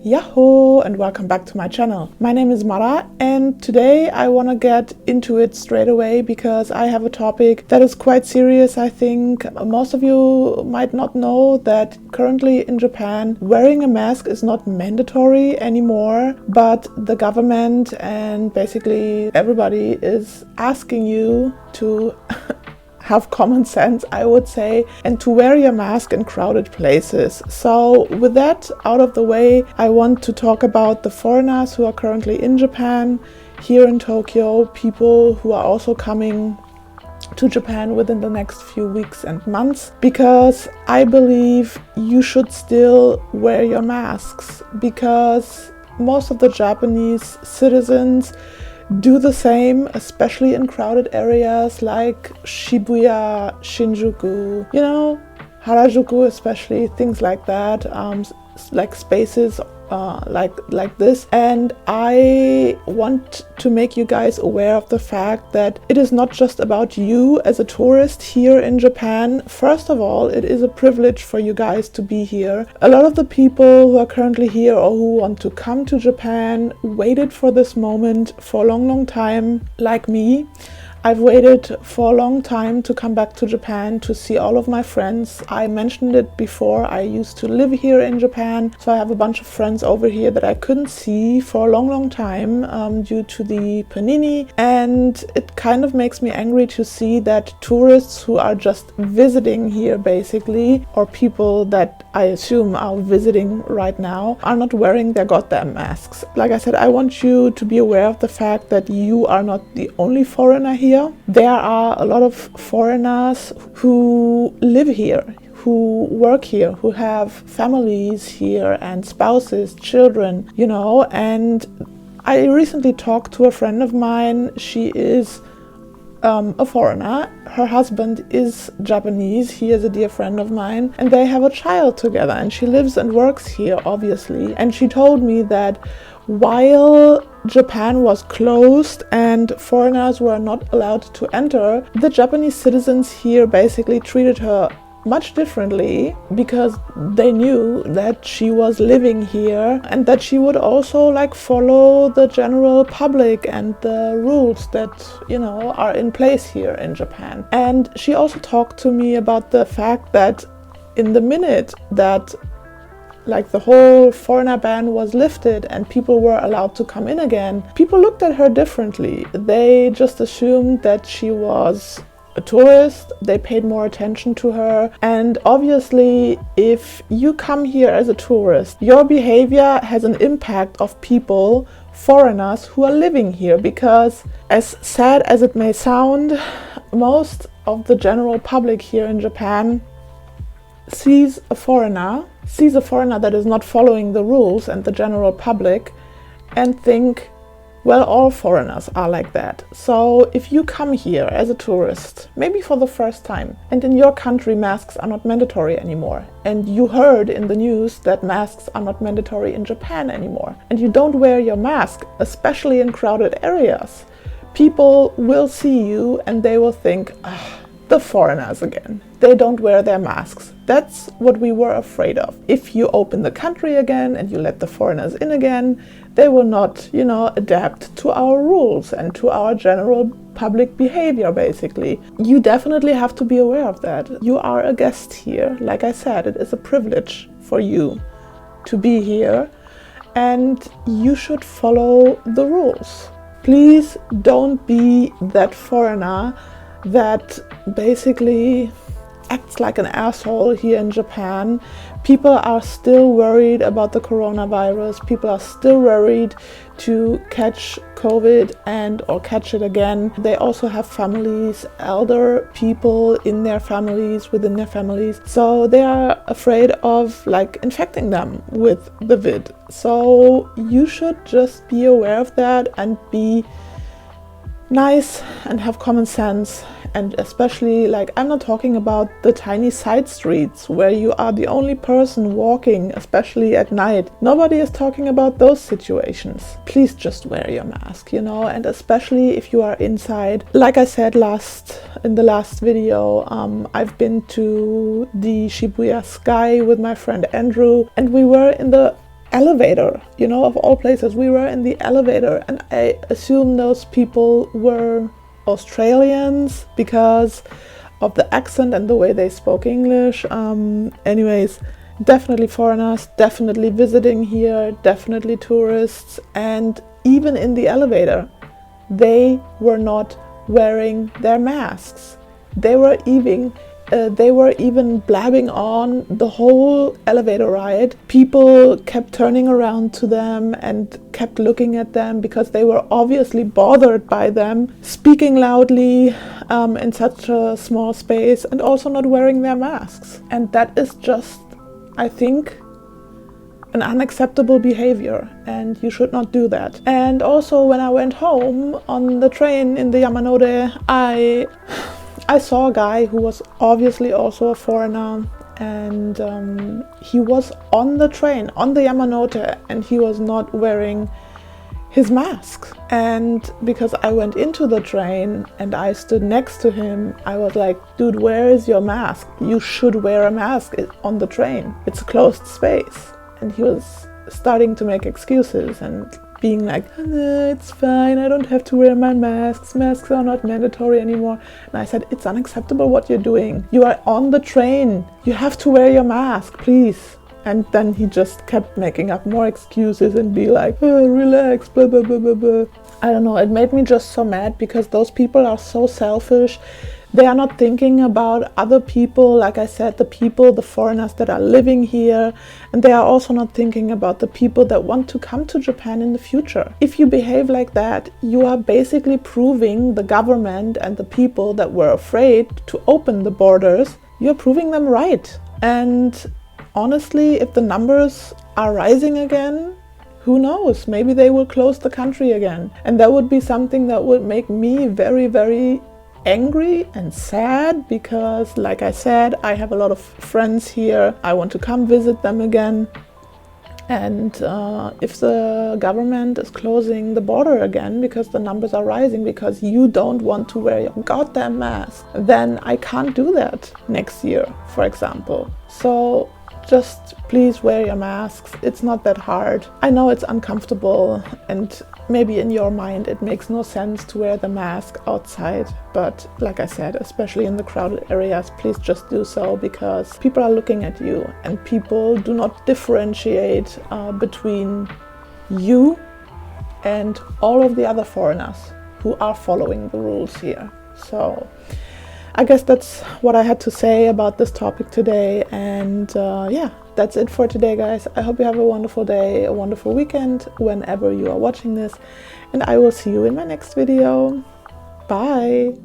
Yahoo and welcome back to my channel. My name is Mara and today I want to get into it straight away because I have a topic that is quite serious. I think most of you might not know that currently in Japan wearing a mask is not mandatory anymore, but the government and basically everybody is asking you to have common sense, I would say, and to wear your mask in crowded places. So with that out of the way, I want to talk about the foreigners who are currently in Japan, here in Tokyo, people who are also coming to Japan within the next few weeks and months, because I believe you should still wear your masks, because most of the Japanese citizens do the same, especially in crowded areas like Shibuya, Shinjuku, Harajuku, especially things like that, like spaces like this. And I want to make you guys aware of the fact that it is not just about you as a tourist here in Japan. First of all, it is a privilege for you guys to be here. A lot of the people who are currently here or who want to come to Japan waited for this moment for a long time, like me. I've waited for a long time to come back to Japan to see all of my friends. I mentioned it before, I used to live here in Japan, so I have a bunch of friends over here that I couldn't see for a long time due to the panini, and it kind of makes me angry to see that tourists who are just visiting here basically, or people that I assume are visiting right now, are not wearing their goddamn masks. Like I said, I want you to be aware of the fact that you are not the only foreigner here. There are a lot of foreigners who live here, who work here, who have families here and spouses, children, and I recently talked to a friend of mine. She is a foreigner. Her husband is Japanese. He is a dear friend of mine, and they have a child together, and she lives and works here, obviously. And she told me that while Japan was closed and foreigners were not allowed to enter, the Japanese citizens here basically treated her much differently, because they knew that she was living here and that she would also follow the general public and the rules that are in place here in Japan. And she also talked to me about the fact that in the minute that the whole foreigner ban was lifted and people were allowed to come in again, people looked at her differently. They just assumed that she was a tourist. They paid more attention to her. And obviously, if you come here as a tourist, your behavior has an impact of people, foreigners who are living here, because as sad as it may sound, most of the general public here in Japan sees a foreigner that is not following the rules and the general public and think, well, all foreigners are like that. So if you come here as a tourist, maybe for the first time, and in your country masks are not mandatory anymore, and you heard in the news that masks are not mandatory in Japan anymore, and you don't wear your mask, especially in crowded areas, people will see you and they will think, the foreigners again. They don't wear their masks. That's what we were afraid of. If you open the country again and you let the foreigners in again, they will not, adapt to our rules and to our general public behavior, basically. You definitely have to be aware of that. You are a guest here. Like I said, it is a privilege for you to be here, and you should follow the rules. Please don't be that foreigner that basically acts like an asshole here in Japan. People are still worried about the coronavirus. People are still worried to catch COVID or catch it again. They also have families, elder people in their families, within their families. So they are afraid of infecting them with the vid. So you should just be aware of that and be nice and have common sense. And especially, I'm not talking about the tiny side streets where you are the only person walking, especially at night. Nobody is talking about those situations. Please just wear your mask, and especially if you are inside. Like I said in the last video, I've been to the Shibuya Sky with my friend Andrew, and we were in the elevator, you know, of all places. We were in the elevator, and I assume those people were Australians because of the accent and the way they spoke English. Anyways, definitely foreigners, definitely visiting here, definitely tourists, and even in the elevator, they were not wearing their masks. They were even blabbing on the whole elevator ride. People kept turning around to them and kept looking at them because they were obviously bothered by them speaking loudly in such a small space and also not wearing their masks. And that is just, I think, an unacceptable behavior, and you should not do that. And also, when I went home on the train in the Yamanote, I saw a guy who was obviously also a foreigner, and he was on the train, on the Yamanote, and he was not wearing his mask. And because I went into the train and I stood next to him, I was like, dude, where is your mask? You should wear a mask on the train. It's a closed space. And he was starting to make excuses and being like, no, it's fine, I don't have to wear my masks. Masks are not mandatory anymore. And I said, it's unacceptable what you're doing. You are on the train. You have to wear your mask, please. And then he just kept making up more excuses and be like, oh, relax, blah, blah, blah, blah, blah. I don't know, it made me just so mad because those people are so selfish. They are not thinking about other people, like I said, the foreigners that are living here, and they are also not thinking about the people that want to come to Japan in the future. If you behave like that, you are basically proving the government and the people that were afraid to open the borders, you're proving them right. And honestly, if the numbers are rising again, who knows? Maybe they will close the country again. And that would be something that would make me very, very angry and sad because, like I said, I have a lot of friends here. I want to come visit them again. And if the government is closing the border again because the numbers are rising because you don't want to wear your goddamn mask, then I can't do that next year, for example. So just please wear your masks. It's not that hard. I know it's uncomfortable and maybe in your mind it makes no sense to wear the mask outside, but like I said, especially in the crowded areas, please just do so because people are looking at you and people do not differentiate between you and all of the other foreigners who are following the rules here. So I guess that's what I had to say about this topic today, and yeah, that's it for today, guys. I hope you have a wonderful day, a wonderful weekend whenever you are watching this, and I will see you in my next video. Bye!